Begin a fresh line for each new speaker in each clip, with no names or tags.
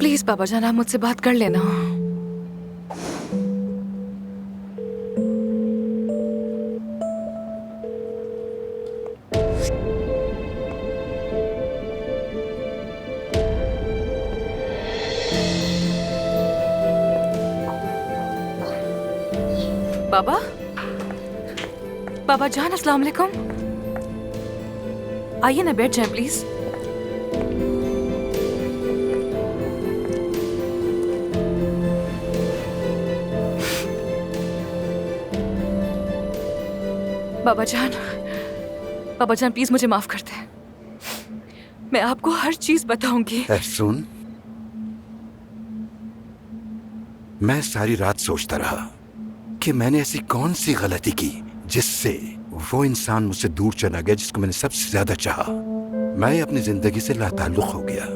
Please बाबा जान, आप मुझसे बात कर लेना। बाबा, बाबा जान, अस्सलाम वालेकुम। आइए ना, बैठ जाए प्लीज। बाबा जान, बाबा जान प्लीज मुझे माफ कर दे। मैं आपको हर चीज बताऊंगी।
सुन, मैं सारी रात सोचता रहा कि मैंने ऐसी कौन सी गलती की जिससे वो इंसान मुझसे दूर चला गया जिसको मैंने सबसे ज्यादा चाहा। मैं अपनी जिंदगी से लाताल्लुक हो गया।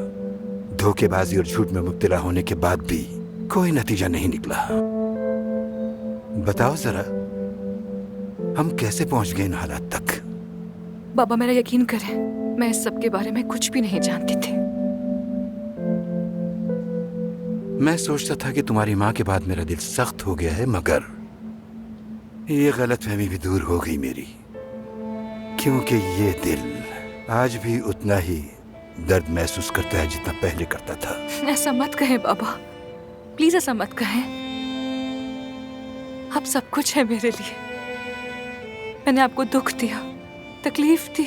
धोखेबाजी और झूठ में मुब्तला होने के बाद भी कोई नतीजा नहीं निकला। बताओ जरा, हम कैसे पहुंच गए इन हालात तक?
बाबा मेरा यकीन करें, मैं इस सब के बारे में कुछ भी नहीं जानती थी।
मैं सोचता था कि तुम्हारी माँ के बाद मेरा दिल सख्त हो गया है, मगर ये गलतफहमी भी दूर हो गई मेरी, क्योंकि ये दिल आज भी उतना ही दर्द महसूस करता है जितना पहले करता था।
ऐसा मत कहें बाबा, प्लीज ऐसा मत कहें। आप सब कुछ है मेरे लिए। मैंने आपको दुख दिया, तकलीफ दी,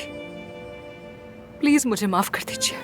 प्लीज मुझे माफ कर दीजिए।